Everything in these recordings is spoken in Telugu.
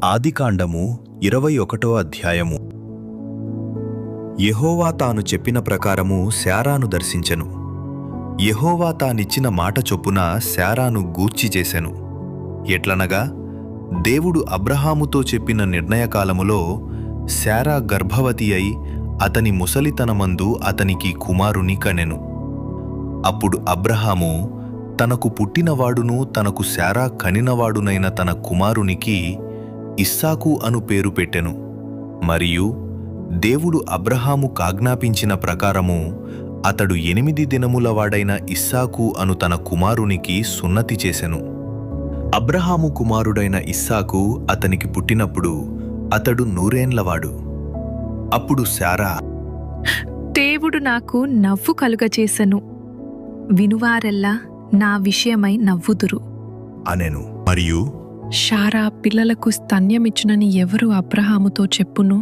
ఆదికాండము 21వ అధ్యాయము. యెహోవా తాను చెప్పిన ప్రకారము శారాను దర్శించెను. యెహోవా తానిచ్చిన మాట చొప్పున శారాను గూర్చి చేసెను. ఎట్లనగా, దేవుడు అబ్రహాముతో చెప్పిన నిర్ణయకాలములో శారా గర్భవతి అయి అతని ముసలితనమందు అతనికి కుమారుని కనెను. అప్పుడు అబ్రహాము తనకు పుట్టినవాడును తనకు శారా కనినవాడునైన తన కుమారునికి ఇస్సాకు అను పేరు పెట్టెను. మరియు దేవుడు అబ్రహాము కాజ్ఞాపించిన ప్రకారము అతడు 8 దినముల వాడైన ఇస్సాకు అను తన కుమారునికి సున్నతి చేసెను. అబ్రహాము కుమారుడైన ఇస్సాకు అతనికి పుట్టినప్పుడు అతడు 100 ఏండ్లవాడు. అప్పుడు శారా, దేవుడు నాకు నవ్వు కలుగచేసెను, వినువారెల్లా నా విషయమై నవ్వుదురు అనెను. మరియు శారా పిల్లలకు స్తన్యమిచ్చునని ఎవరు అబ్రహాముతో చెప్పును?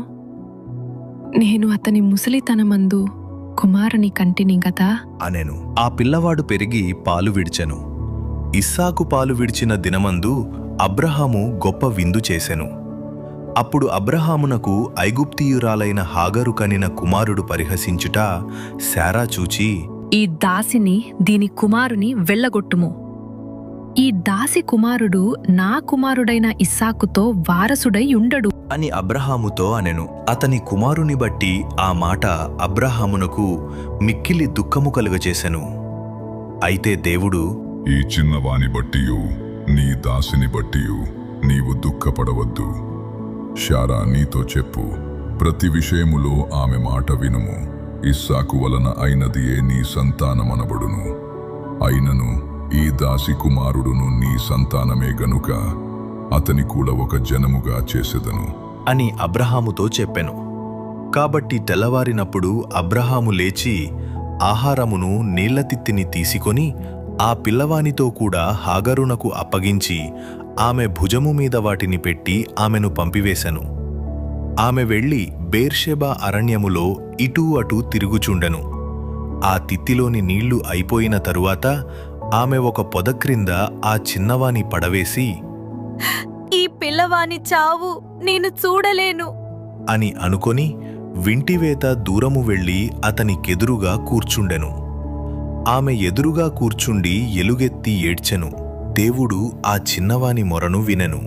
నేను అతని ముసలితనమందు కుమారుని కంటిని గదా అనెను. ఆ పిల్లవాడు పెరిగి పాలు విడిచెను. ఇస్సాకు పాలు విడిచిన దినమందు అబ్రహాము గొప్ప విందు చేసెను. అప్పుడు అబ్రహామునకు ఐగుప్తీయురాలైన హాగరు కనిన కుమారుడు పరిహసించుట శారా చూచి, ఈ దాసిని దీని కుమారుని వెళ్ళగొట్టుము. ఈ దాసి కుమారుడు నా కుమారుడైన ఇస్సాకుతో వారసుడై ఉండడు అని అబ్రహాముతో అనెను. అతని కుమారుని బట్టి ఆ మాట అబ్రహామునకు మిక్కిలి దుఃఖము కలుగచేసెను. అయితే దేవుడు, ఈ చిన్నవాని బట్టియు నీ దాసిని బట్టియు నీవు దుఃఖపడవద్దు. శారా నీతో చెప్పు, ప్రతి విషయములో ఆమె మాట వినుము. ఇస్సాకు వలన అయినదియే నీ సంతానమనబడును. అయినను ఈ దాసి కుమారుడును నీ సంతానమే గనుక అతని కూడా ఒక జనముగా చేసెదను అని అబ్రహాముతో చెప్పెను. కాబట్టి తెల్లవారినప్పుడు అబ్రహాము లేచి ఆహారమును నీళ్లతిత్తిని తీసుకొని ఆ పిల్లవానితో కూడా హాగరునకు అప్పగించి ఆమె భుజము మీద వాటిని పెట్టి ఆమెను పంపివేశెను. ఆమె వెళ్లి బేర్షెబా అరణ్యములో ఇటూ అటూ తిరుగుచుండెను. ఆ తిత్తిలోని నీళ్లు అయిపోయిన తరువాత ఆమె ఒక పొద క్రింద ఆ చిన్నవాని పడవేసి, ఈ పిల్లవాని చావు నేను చూడలేను అని అనుకొని వింటివేత దూరము వెళ్లి అతనికెదురుగా కూర్చుండెను. ఆమె ఎదురుగా కూర్చుండి ఎలుగెత్తి ఏడ్చెను. దేవుడు ఆ చిన్నవాని మొరను వినెను.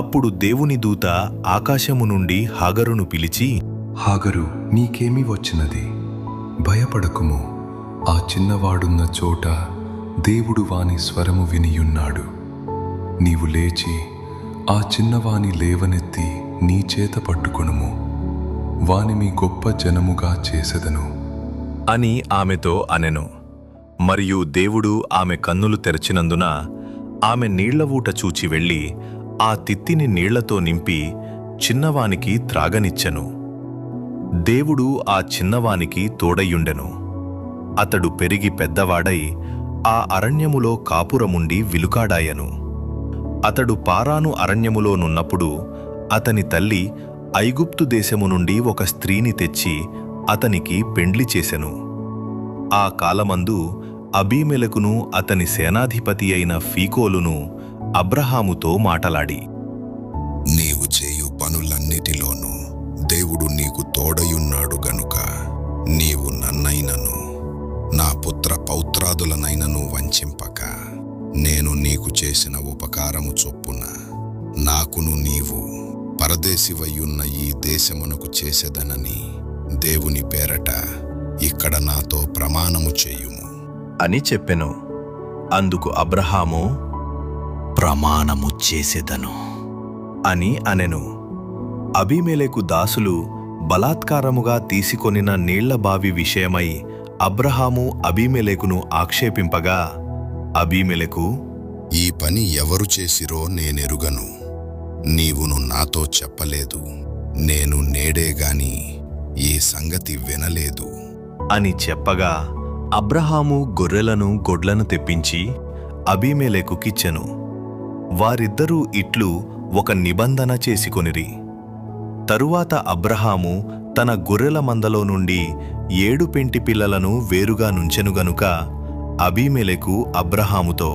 అప్పుడు దేవుని దూత ఆకాశము నుండి హాగరును పిలిచి, హాగరు, నీకేమి వచ్చినది? భయపడకుము. ఆ చిన్నవాడున్న చోట దేవుడు వాని స్వరము వినియున్నాడు. నీవు లేచి ఆ చిన్నవాని లేవనెత్తి నీ చేత పట్టుకొనుము. వానిని గొప్ప జనముగా చేసెదను అని ఆమెతో అనెను. మరియు దేవుడు ఆమె కన్నులు తెరచినందున ఆమె నీళ్ల ఊట చూచి వెళ్లి ఆ తిత్తిని నీళ్లతో నింపి చిన్నవానికి త్రాగనిచ్చెను. దేవుడు ఆ చిన్నవానికి తోడయుండెను. అతడు పెరిగి పెద్దవాడై ఆ అరణ్యములో కాపురముండి విలుకాడాయను. అతడు పారాను అరణ్యములోనున్నప్పుడు అతని తల్లి ఐగుప్తు దేశము నుండి ఒక స్త్రీని తెచ్చి అతనికి పెండ్లి చేసెను. ఆ కాలమందు అబీమెలెకును అతని సేనాధిపతి అయిన ఫీకోలును అబ్రహాముతో మాటలాడి, నీవు చేయు పనులన్నిటిలోనూ దేవుడు నీకు తోడయున్నాడు గనుక నీవు నన్నైనను నా పుత్ర పౌత్రాదులనైనను వంచింపక నేను నీకు చేసిన ఉపకారము చొప్పున నాకును నీవు పరదేశివయ్యున్న ఈ దేశమునకు చేసెదనని దేవుని పేరట ఇక్కడ నాతో ప్రమాణము చేయుము అని చెప్పెను. అందుకు అబ్రహాము, ప్రమాణము చేసెదను అని అనెను. అబీమెలెకు దాసులు బలాత్కారముగా తీసుకొనిన నీళ్ల బావి విషయమై అబ్రహాము అబీమెలెకును ఆక్షేపింపగా, అబీమెలెకు, ఈ పని ఎవరు చేసిరో నేనెరుగను. నీవును నాతో చెప్పలేదు. నేను నేడేగాని ఈ సంగతి వినలేదు అని చెప్పగా, అబ్రహాము గొర్రెలను గొడ్లను తెప్పించి అబీమెలెకుకిచ్చెను. వారిద్దరూ ఇట్లు ఒక నిబంధన చేసుకొనిరి. తరువాత అబ్రహాము తన గొర్రెల మందలో నుండి 7 పెంటి పిల్లలను వేరుగా నుంచెను గనుక అబీమెలెకు అబ్రహాముతో,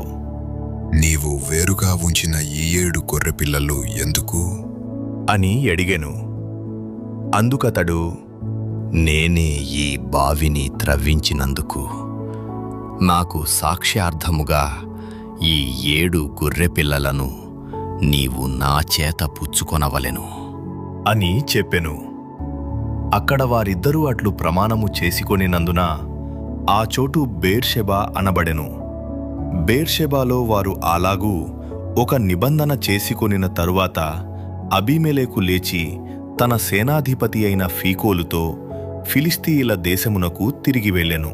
నీవు వేరుగా ఉంచిన ఈ 7 గొర్రెపిల్లలు ఎందుకు? అని అడిగెను. అందుకతడు, నేనే ఈ బావిని త్రవ్వించినందుకు నాకు సాక్ష్యార్థముగా ఈ 7 గొర్రెపిల్లలను నీవు నా చేత పుచ్చుకొనవలెను అని చెప్పెను. అక్కడ వారిద్దరూ అట్లు ప్రమాణము చేసుకొనినందున ఆ చోటు బేర్షెబా అనబడెను. బేర్షెబాలో వారు అలాగూ ఒక నిబంధన చేసుకొనిన తరువాత అబీమెలెకు లేచి తన సేనాధిపతి అయిన ఫీకోలుతో ఫిలిస్తీయుల దేశమునకు తిరిగి వెళ్ళెను.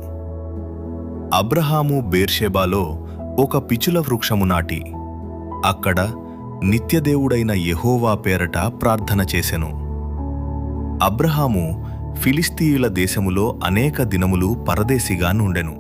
అబ్రహాము బేర్షెబాలో ఒక పిచుల వృక్షము నాటి అక్కడ నిత్యదేవుడైన యెహోవా పేరట ప్రార్థన చేసెను. అబ్రహాము ఫిలిస్తీయుల దేశములో అనేక దినములు పరదేశిగా నుండెను.